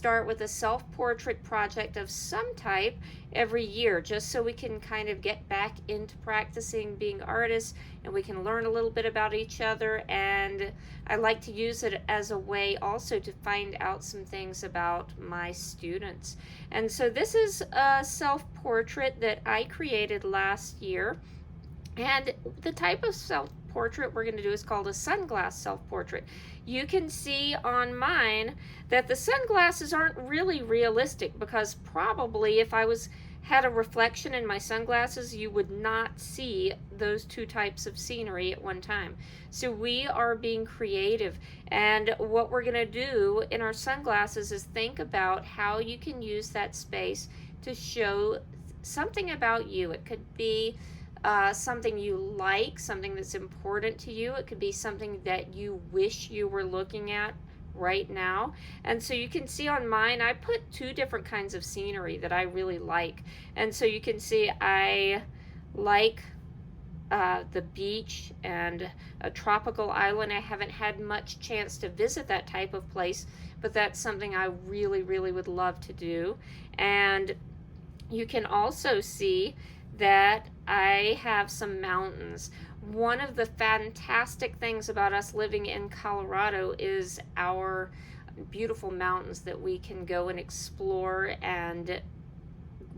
start with a self-portrait project of some type every year, just so we can kind of get back into practicing being artists, and we can learn a little bit about each other. And I like to use it as a way also to find out some things about my students. And so this is a self-portrait that I created last year. And the type of self-portrait we're going to do is called a sunglass self-portrait. You can see on mine that the sunglasses aren't really realistic, because probably if I had a reflection in my sunglasses, you would not see those two types of scenery at one time. So we are being creative, and what we're going to do in our sunglasses is think about how you can use that space to show something about you. It could be something you like, something that's important to you. It could be something that you wish you were looking at right now. And so you can see on mine, I put two different kinds of scenery that I really like. And so you can see I like the beach and a tropical island. I haven't had much chance to visit that type of place, but that's something I really, really would love to do. And you can also see that I have some mountains. One of the fantastic things about us living in Colorado is our beautiful mountains that we can go and explore, and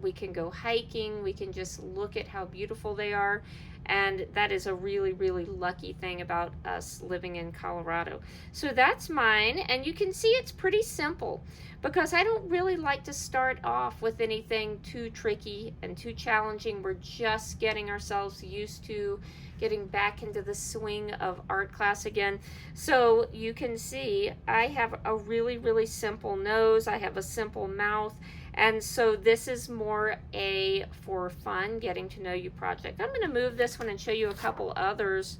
we can go hiking, we can just look at how beautiful they are. And that is a really, really lucky thing about us living in Colorado. So that's mine, and you can see it's pretty simple, because I don't really like to start off with anything too tricky and too challenging. We're just getting ourselves used to getting back into the swing of art class again. So you can see I have a really, really simple nose. I have a simple mouth. And so this is more a for fun, getting to know you project. I'm going to move this one and show you a couple others.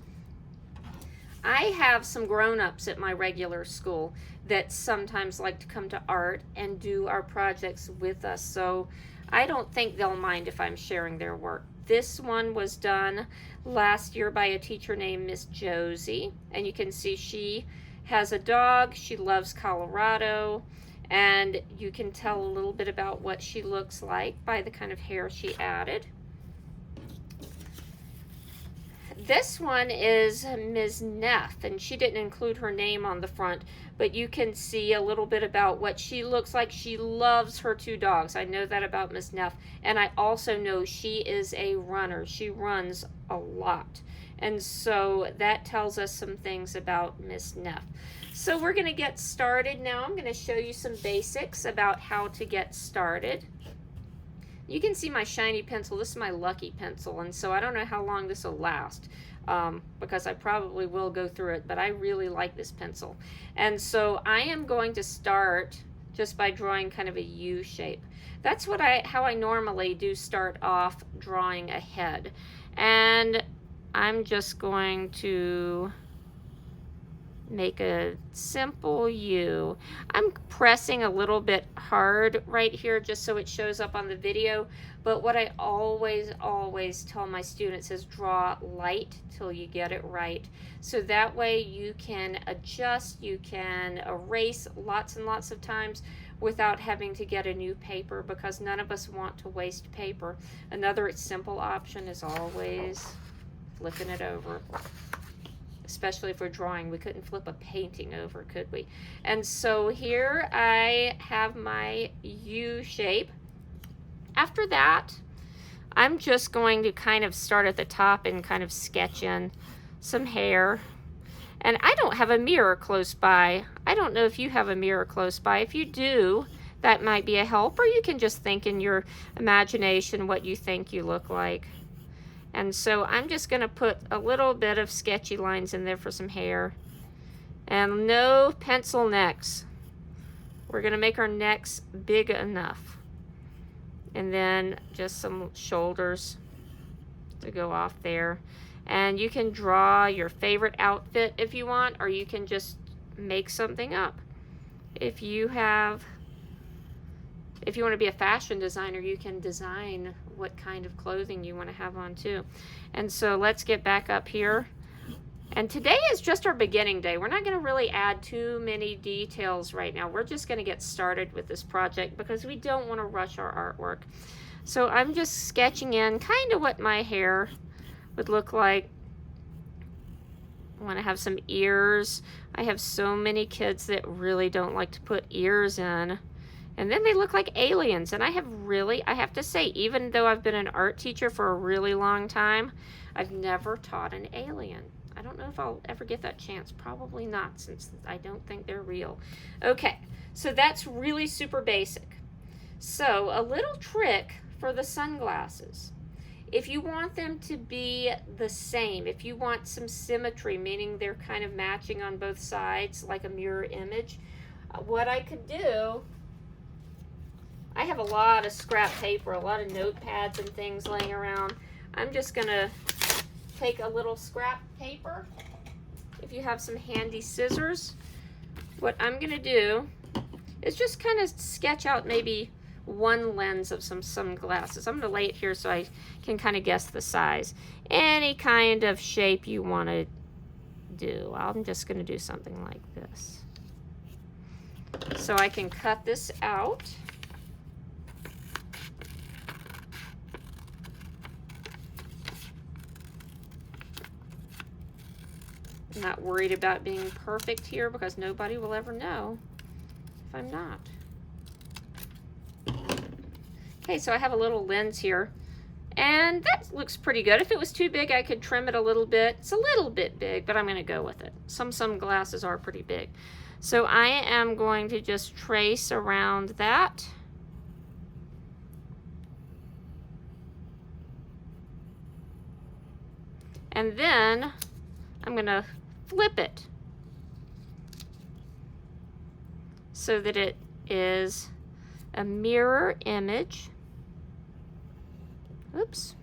I have some grown-ups at my regular school that sometimes like to come to art and do our projects with us. So I don't think they'll mind if I'm sharing their work. This one was done last year by a teacher named Miss Josie. And you can see she has a dog. She loves Colorado. And you can tell a little bit about what she looks like by the kind of hair she added. This one is Ms. Neff, and she didn't include her name on the front, but you can see a little bit about what she looks like. She loves her two dogs. I know that about Ms. Neff, and I also know she is a runner. She runs a lot, and so that tells us some things about Ms. Neff. So we're going to get started now. I'm going to show you some basics about how to get started. You can see my shiny pencil. This is my lucky pencil, and so I don't know how long this will last, because I probably will go through it, but I really like this pencil. And so I am going to start just by drawing kind of a U shape. That's how I normally do start off drawing a head. And I'm just going to make a simple U. I'm pressing a little bit hard right here just so it shows up on the video, but what I always tell my students is draw light till you get it right. So that way you can adjust, you can erase lots and lots of times without having to get a new paper, because none of us want to waste paper. Another simple option is always flipping it over. Especially if we're drawing, we couldn't flip a painting over, could we? And so here I have my U shape. After that, I'm just going to kind of start at the top and kind of sketch in some hair. And I don't have a mirror close by. I don't know if you have a mirror close by. If you do, that might be a help, or you can just think in your imagination what you think you look like. And so I'm just going to put a little bit of sketchy lines in there for some hair. And no pencil necks. We're going to make our necks big enough. And then just some shoulders to go off there. And you can draw your favorite outfit if you want, or you can just make something up. If you want to be a fashion designer, you can design what kind of clothing you want to have on too. And so let's get back up here And today is just our beginning day. We're not going to really add too many details right now. We're just going to get started with this project because we don't want to rush our artwork. So I'm just sketching in kind of what my hair would look like. I want to have some ears. I have so many kids that really don't like to put ears in. And then they look like aliens. And I have to say, even though I've been an art teacher for a really long time, I've never taught an alien. I don't know if I'll ever get that chance. Probably not, since I don't think they're real. Okay, so that's really super basic. So a little trick for the sunglasses. If you want them to be the same, if you want some symmetry, meaning they're kind of matching on both sides like a mirror image, what I could do, I have a lot of scrap paper, a lot of notepads and things laying around. I'm just going to take a little scrap paper. If you have some handy scissors, what I'm going to do is just kind of sketch out maybe one lens of some sunglasses. I'm going to lay it here so I can kind of guess the size. Any kind of shape you want to do. I'm just going to do something like this. So I can cut this out. I'm not worried about being perfect here because nobody will ever know if I'm not. Okay, so I have a little lens here, and that looks pretty good. If it was too big, I could trim it a little bit. It's a little bit big, but I'm going to go with it. Some sunglasses are pretty big. So I am going to just trace around that. And then I'm going to flip it so that it is a mirror image. Oops.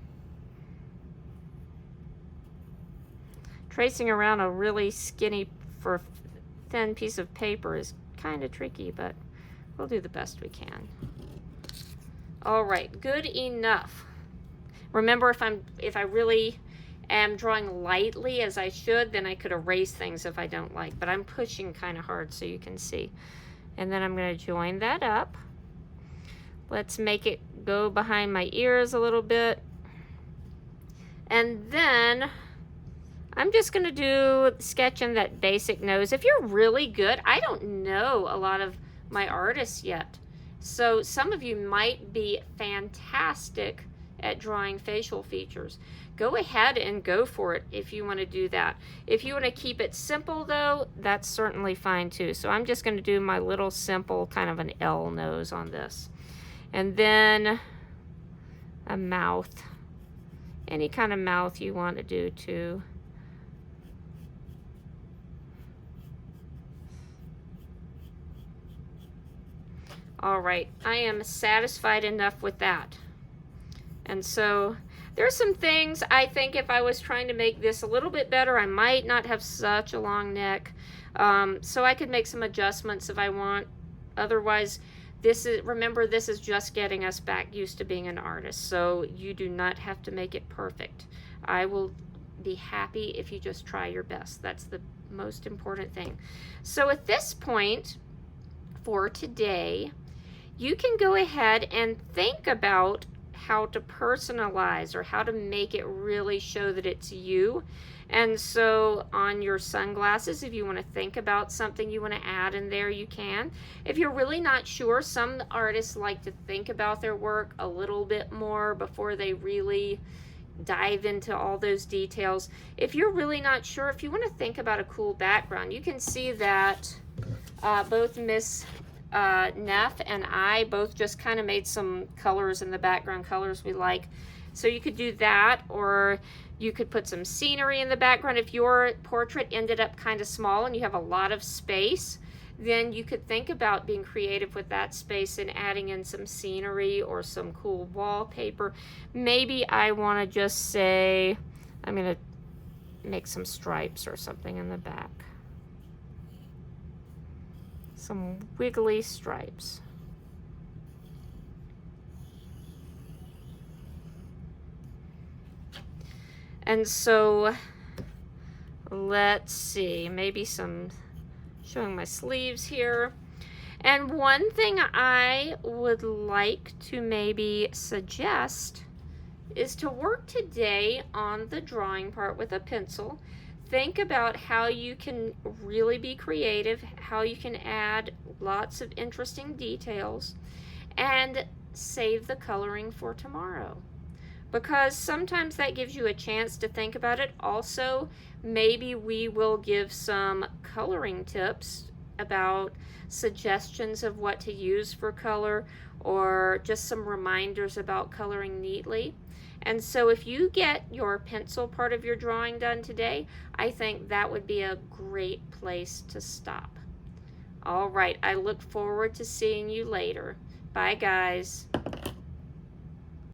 Tracing around a really skinny for thin piece of paper is kind of tricky, but we'll do the best we can. All right, good enough. Remember, if I really am drawing lightly as I should, then I could erase things if I don't like, but I'm pushing kind of hard so you can see. And then I'm going to join that up. Let's make it go behind my ears a little bit. And then I'm just going to do sketching that basic nose. If you're really good, I don't know a lot of my artists yet. So some of you might be fantastic at drawing facial features. Go ahead and go for it if you want to do that. If you want to keep it simple though, that's certainly fine too. So I'm just going to do my little simple kind of an L nose on this. And then a mouth. Any kind of mouth you want to do too. All right, I am satisfied enough with that. And so there's some things I think if I was trying to make this a little bit better, I might not have such a long neck. So I could make some adjustments if I want. Otherwise, remember, this is just getting us back used to being an artist. So you do not have to make it perfect. I will be happy if you just try your best. That's the most important thing. So at this point for today, you can go ahead and think about how to personalize or how to make it really show that it's you. And so on your sunglasses, if you want to think about something you want to add in there, you can. If you're really not sure, some artists like to think about their work a little bit more before they really dive into all those details. If you're really not sure, if you want to think about a cool background, you can see that both Miss Neff and I both just kind of made some colors in the background, colors we like. So you could do that, or you could put some scenery in the background. If your portrait ended up kind of small and you have a lot of space, then you could think about being creative with that space and adding in some scenery or some cool wallpaper. Maybe I want to just say, I'm going to make some stripes or something in the back. Some wiggly stripes. And so let's see, maybe some showing my sleeves here. And one thing I would like to maybe suggest is to work today on the drawing part with a pencil. Think about how you can really be creative, how you can add lots of interesting details, and save the coloring for tomorrow. Because sometimes that gives you a chance to think about it. Also, maybe we will give some coloring tips about suggestions of what to use for color, or just some reminders about coloring neatly. And so if you get your pencil part of your drawing done today, I think that would be a great place to stop. All right, I look forward to seeing you later. Bye, guys.